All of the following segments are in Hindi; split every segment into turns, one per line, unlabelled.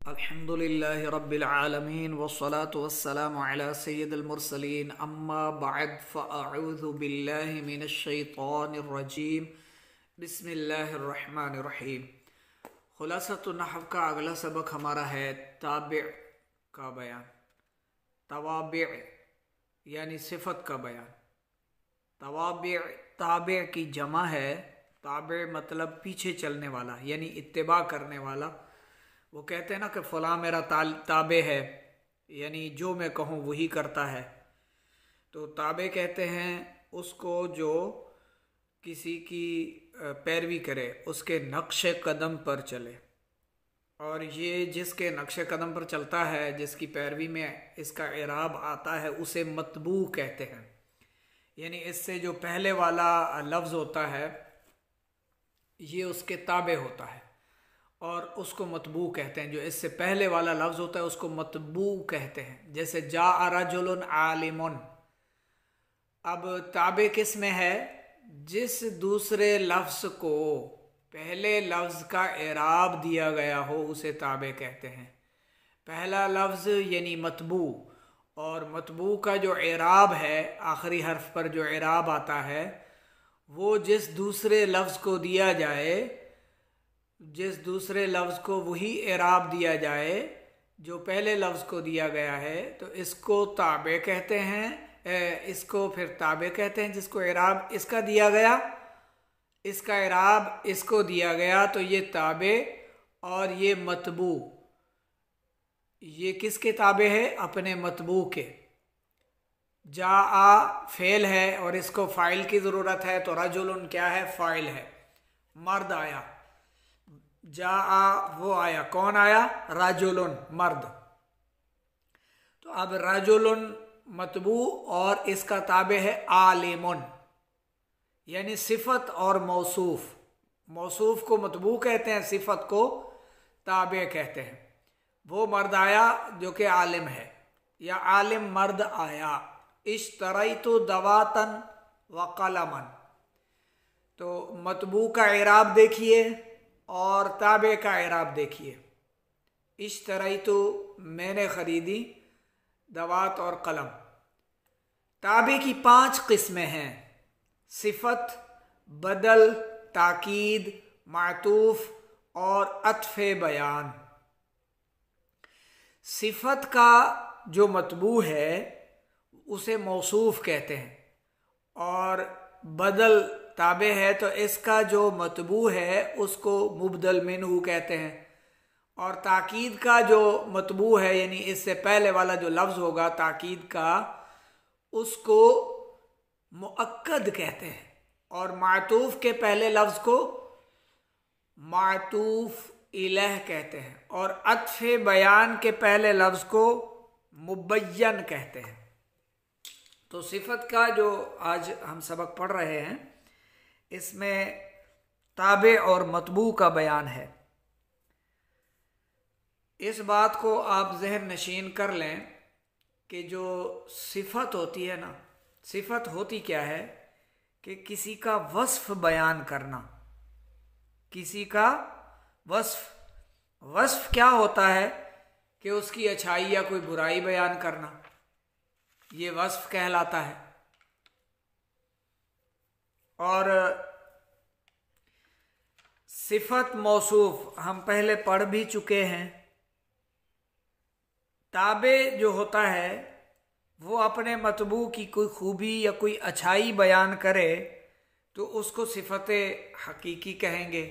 अल्हम्दुलिल्लाहि रब्बिल आलमीन वस्सलातु वस्सलामु अला सय्यिदिल मुरसलीन अम्मा बअद फ़अऊज़ु बिल्लाहि मिनश शैतानिर रजीम बिस्मिल्लाहिर रहमानिर रहीम। खुलासतु नहव का अगला सबक हमारा है ताबि का बयान। तवाबि यानी सिफत का बयान। तवाबि ताबि की जमा है। ताबि मतलब पीछे चलने वाला यानी इत्तिबा करने वाला। वो कहते हैं ना कि फ़लाँ मेरा ताबे है, यानी जो मैं कहूँ वही करता है। तो ताबे कहते हैं उसको जो किसी की पैरवी करे, उसके नक्शे कदम पर चले। और ये जिसके नक्शे कदम पर चलता है, जिसकी पैरवी में इसका इराब आता है, उसे मतबू कहते हैं। यानी इससे जो पहले वाला लफ्ज़ होता है ये उसके ताबे होता है और उसको मतबू कहते हैं। जो इससे पहले वाला लफ्ज़ होता है उसको मतबू कहते हैं। जैसे जा रजुलन आलिमुन। अब ताबे किस में है? जिस दूसरे लफ्ज़ को पहले लफ्ज़ का एराब दिया गया हो उसे ताबे कहते हैं। पहला लफ्ज़ यानी मतबू, और मतबू का जो एराब है, आखिरी हर्फ पर जो एराब आता है, वो जिस दूसरे लफ्ज़ को दिया जाए, जिस दूसरे लफ्ज़ को वही एराब दिया जाए जो पहले लफ्ज़ को दिया गया है, तो इसको ताबे कहते हैं। इसको फिर ताबे कहते हैं जिसको एराब इसका दिया गया, इसका एराब इसको दिया गया, तो ये ताबे। और ये मतबू, ये किसके ताबे है? अपने मतबू के। जा आ फेल है और इसको फ़ाइल की ज़रूरत है, तो रजुलन क्या है? फ़ाइल है। मर्द आया, जा आ वो आया, कौन आया? रजुलन, मर्द। तो अब रजुलन मतबू और इसका ताबे है आलिमुन, यानी सिफत और मौसूफ। मौसूफ को मतबू कहते हैं, सिफत को ताबे कहते हैं। वो मर्द आया जो कि आलिम है, या आलिम मर्द आया। इश्तरैतु दवातन व कलमन। तो मतबू का इराब देखिए और ताबे का इराब देखिए। इश्तरैतु मैंने खरीदी, दवात और कलम। ताबे की 5 किस्में हैं: सिफत, बदल, ताकीद, मातूफ और अत्फ़े बयान। सिफत का जो मतबू है उसे मौसूफ कहते हैं, और बदल ताबे है तो इसका जो मतबू है उसको मुबदल मिन्हु कहते हैं। और ताकीद का जो मतबू है, यानी इससे पहले वाला जो लफ्ज़ होगा ताकीद का, उसको मुअक्कद कहते हैं। और मातूफ के पहले लफ्ज़ को मातूफ इलह कहते हैं। और अत्फ़े बयान के पहले लफ्ज़ को मुबय्यन कहते हैं। तो सिफत का जो आज हम सबक पढ़ रहे हैं, इसमें ताबे और मतबू का बयान है। इस बात को आप ज़हन नशीन कर लें कि जो सिफत होती है ना, सिफत होती क्या है कि किसी का वस्फ बयान करना। किसी का वस्फ, वस्फ क्या होता है कि उसकी अच्छाई या कोई बुराई बयान करना, ये वस्फ कहलाता है। और सिफत मौसूफ हम पहले पढ़ भी चुके हैं। ताबे जो होता है वो अपने मतबू की कोई खूबी या कोई अच्छाई बयान करे तो उसको सिफत हकीकी कहेंगे।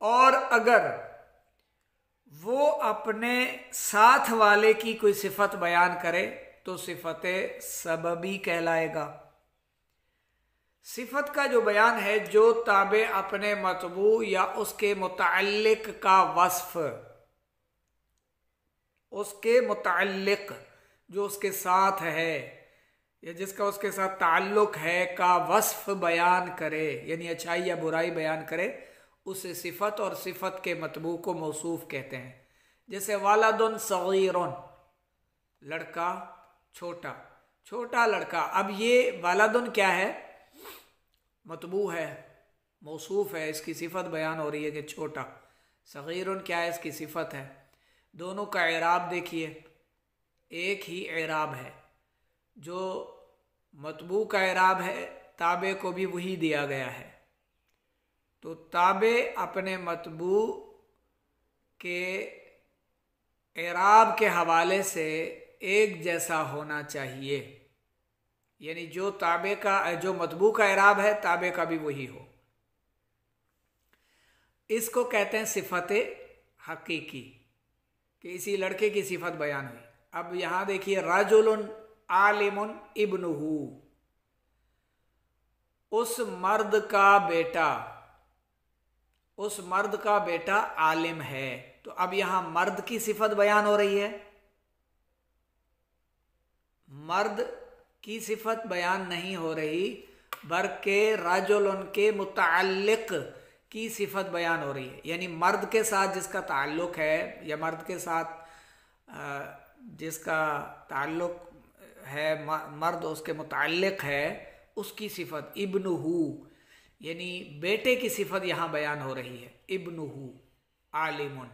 और अगर वो अपने साथ वाले की कोई सिफत बयान करे तो सिफत सबबी कहलाएगा। सिफत का जो बयान है, जो ताबे अपने मतबू या उसके मुतअल्लिक का वस्फ, उसके मुतअल्लिक जो उसके साथ है या जिसका उसके साथ ताल्लुक है का वस्फ बयान करे, यानी अच्छाई या बुराई बयान करे, उसे सिफत और सिफत के मतबू को मौसूफ कहते हैं। जैसे वालदुन सगीरुन, लड़का छोटा, छोटा लड़का। अब ये वालदुन क्या है? मतबू है, मौसूफ है, इसकी सिफत बयान हो रही है कि छोटा। सगीरुन क्या है? इसकी सिफत है। दोनों का एराब देखिए, एक ही एराब है। जो मतबू का एराब है ताबे को भी वही दिया गया है। तो ताबे अपने मतबू के एराब के हवाले से एक जैसा होना चाहिए, यानी जो ताबे का, जो मतबू का एराब है ताबे का भी वही हो। इसको कहते हैं सिफत हकीकी, कि इसी लड़के की सिफत बयान हुई। अब यहां देखिए, राजुलन आलिमुन इब्नुहु, उस मर्द का बेटा आलिम है। तो अब यहां मर्द की सिफत बयान हो रही है, मर्द की सिफत बयान नहीं हो रही, बल्कि राजुलन के मुताल्लिक की सिफत बयान हो रही है। यानी मर्द के साथ जिसका ताल्लुक है, या मर्द के साथ जिसका ताल्लुक है, मर्द उसके मुताल्लिक है, उसकी सिफत इब्नुहु, यानी बेटे की सिफत यहां बयान हो रही है। इब्नुहु आलिमुन,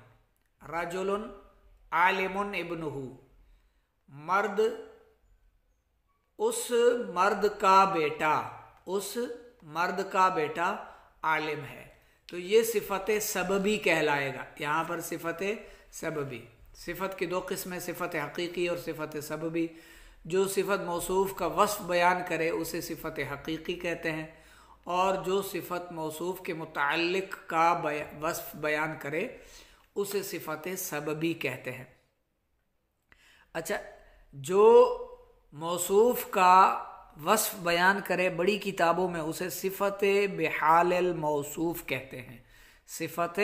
रजुलन आलिमुन इब्नुहु, मर्द, उस मर्द का बेटा आलिम है। तो ये सिफत सबबी कहलाएगा। यहां पर सिफत सबबी, सिफत की दो किस्में, सिफत हकीकी और सिफत सबबी। जो सिफत मौसूफ का वस्फ बयान करे उसे सिफत हकीकी कहते हैं, और जो सिफत मौसूफ के मुताल्लिक का वस्फ बयान करे उसे सिफत सबबी कहते हैं। अच्छा, जो मौसूफ का वस्फ बयान करे बड़ी किताबों में उसे सिफत बिहाल मौसूफ कहते हैं, सिफत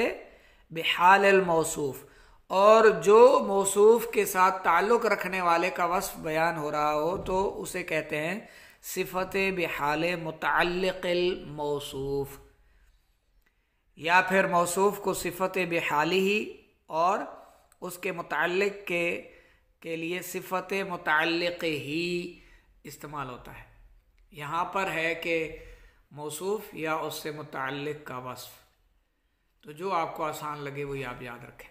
बिहाल मौसूफ। और जो मौसूफ के साथ ताल्लुक रखने वाले का वस्फ बयान हो रहा हो तो उसे कहते हैं सिफत बिहाल मुतअल्लिक़िल मौसूफ, या फिर मौसूफ को सिफत बिहाली ही और उसके मुतअल्लिक के लिए सिफत मुतअल्लिक़ ही इस्तेमाल होता है। यहाँ पर है कि मौसूफ या उससे मुतअल्लिक का वस्फ। तो जो आपको आसान लगे वही आप याद रखें।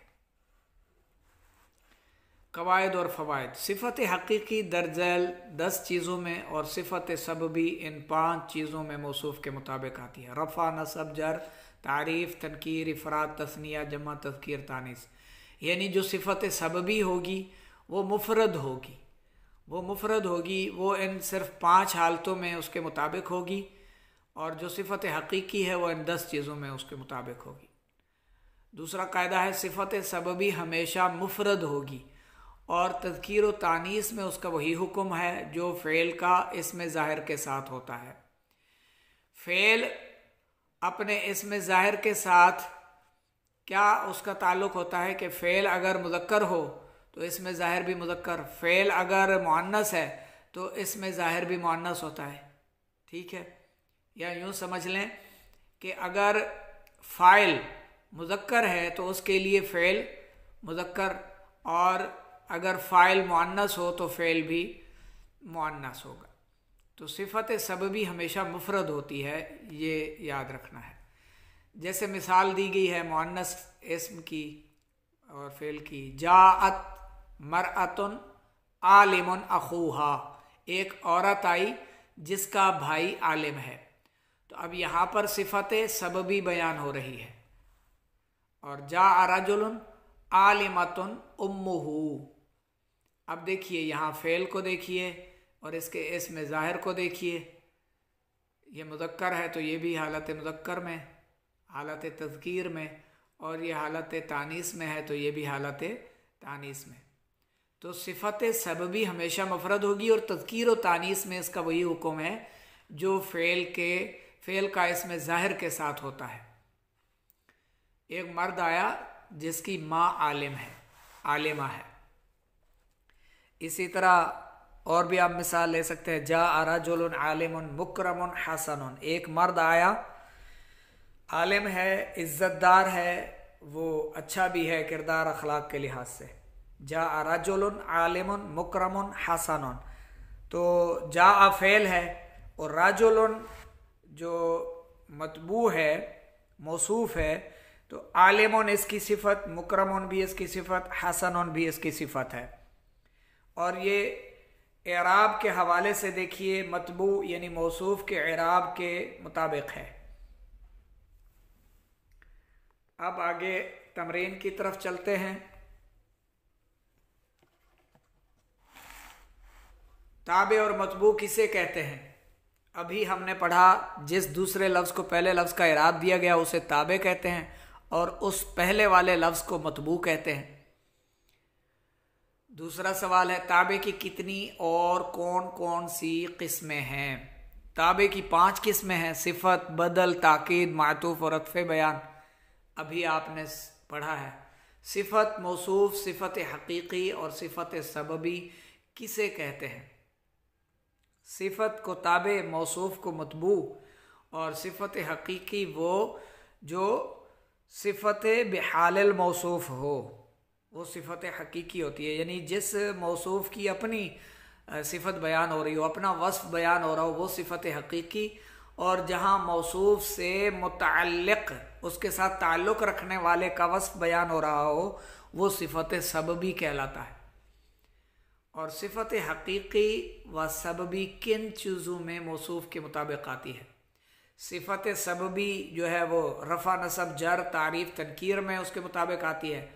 कवायद और फ़वायद, सिफत हकीकी दरजैल 10 चीज़ों में और सिफत सबबी इन 5 चीज़ों में मौसूफ के मुताबिक आती है। रफ़ा, नसब, जर, तारीफ़, तनकीर, इफ़राद, तस्निया, जमा, तज़कीर, तानीस। यानी जो सिफत सबबी होगी वो मुफरद होगी, वो इन सिर्फ 5 हालतों में उसके मुताबिक होगी, और जो सिफत हकीकी है वो इन 10 चीज़ों में उसके मुताबिक होगी। दूसरा कायदा है सिफत सबबी हमेशा मुफरद होगी, और तज़कीर व तानीस में उसका वही हुक्म है जो फ़ेल का इसमें ज़ाहिर के साथ होता है। फ़ेल अपने इसमें ज़ाहिर के साथ क्या उसका ताल्लुक़ होता है कि फ़ेल अगर मुज़क्कर हो तो इसमें ज़ाहिर भी मुज़क्कर, फ़ेल अगर मुअन्नस है तो इसमें ज़ाहिर भी मुअन्नस होता है। ठीक है, या यूँ समझ लें कि अगर फ़ाइल मुज़क्कर है तो उसके लिए फ़ेल मुज़क्कर, और अगर फ़ाइल मुअन्नस हो तो फ़ेल भी मुअन्नस होगा। तो सिफत सबबी हमेशा मुफरद होती है, ये याद रखना है। जैसे मिसाल दी गई है मुअन्नस इस्म की और फ़ेल की, जाअत मरअतुन आलिमुन अखूहा, एक औरत आई जिसका भाई आलिम है। तो अब यहाँ पर सिफत सबबी बयान हो रही है। और जाअ रजुलुन आलिमतुन उम्मुहु, अब देखिए यहाँ फ़ेल को देखिए और इसके इसमें ज़ाहिर को देखिए। ये मुज़क्कर है तो ये भी हालत मुज़क्कर में, हालत तज़कीर में, और ये हालत तानीस में है तो ये भी हालत तानीस में। तो सिफत सबबी हमेशा मुफरद होगी, और तज़कीर और तानीस में इसका वही हुक्म है जो फ़ेल का इसमें ज़ाहिर के साथ होता है। एक मर्द आया जिसकी माँ आलिम है, आलिमा है। इसी तरह और भी आप मिसाल ले सकते हैं, जा रजुलुन आलिमुन मुकरमुन हसनुन, एक मर्द आया, आलिम है, इज़्ज़तदार है, वो अच्छा भी है किरदार अखलाक के लिहाज से। जा रजुलुन आलिमुन मुकरमुन हसनुन, तो जा फ़ेल है और रजुलुन जो मतबू है, मौसूफ है, तो आलिमुन इसकी सिफत, मुकरमुन भी इसकी सिफत, हसनुन भी इसकी सिफत है। और ये एराब के हवाले से देखिए मतबू यानी मौसूफ के एराब के मुताबिक है। अब आगे तमरीन की तरफ चलते हैं। ताबे और मतबू किसे कहते हैं? अभी हमने पढ़ा जिस दूसरे लफ्ज़ को पहले लफ्ज़ का इराब दिया गया उसे ताबे कहते हैं और उस पहले वाले लफ्ज़ को मतबू कहते हैं। दूसरा सवाल है ताबे की कितनी और कौन कौन सी किस्में हैं? ताबे की 5 किस्में हैं, सिफत, बदल, ताकीद, मातूफ और अत्फ़े बयान। अभी आपने पढ़ा है। सिफत मौसूफ, सिफत हकीकी और सिफत सबबी किसे कहते हैं? सिफत को ताबे, मौसूफ को मतबू और सिफत हकीकी वो जो सिफत बिहालिल मौसूफ हो, वो सिफत हकीकी होती है। यानी जिस मौसूफ की अपनी सिफत बयान हो रही हो, अपना वस्फ बयान हो रहा हो, वो सिफत हकीकी। और जहाँ मौसूफ से मुतअल्लिक़, उसके साथ ताल्लुक़ रखने वाले का वस्फ बयान हो रहा हो, वो सिफत सबबी कहलाता है। और सिफत हकीकी व सबबी किन चीज़ों में मौसूफ के मुताबिक आती है? सिफत सबबी जो है वो रफ़ा, नसब, जर, तारीफ़, तनकीर में उसके मुताबिक आती है।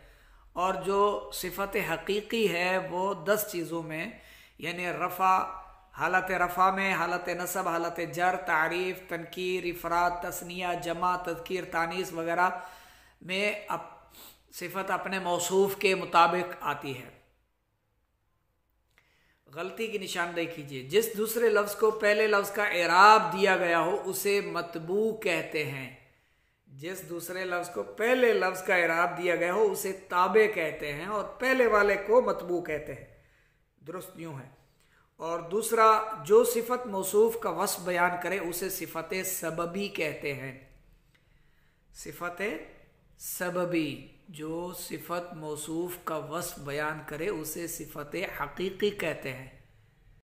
और जो सिफत हकीकी है वो 10 चीज़ों में, यानी रफ़ा, हालत रफ़ा में, हालत नसब, हालत जर, तारीफ़, तनकीर, इफ़राद, तस्निया, जमा, तज़कीर, तानीस वगैरह में सिफत अपने मौसूफ के मुताबिक आती है। गलती की निशानदेही कीजिए। जिस दूसरे लफ्ज़ को पहले लफ्ज़ का एराब दिया गया हो उसे मतबू कहते हैं। जिस दूसरे लफ्ज़ को पहले लफ्ज़ का एराब दिया गया हो उसे ताबे कहते हैं और पहले वाले को मतबू कहते हैं। दुरुस्त यूँ है। और दूसरा, जो सिफत मौसूफ का वस्फ बयान करे उसे सिफत सबबी कहते हैं। सिफत सबबी, जो सिफत मौसूफ का वस्फ बयान करे उसे सिफत हकीकी कहते हैं।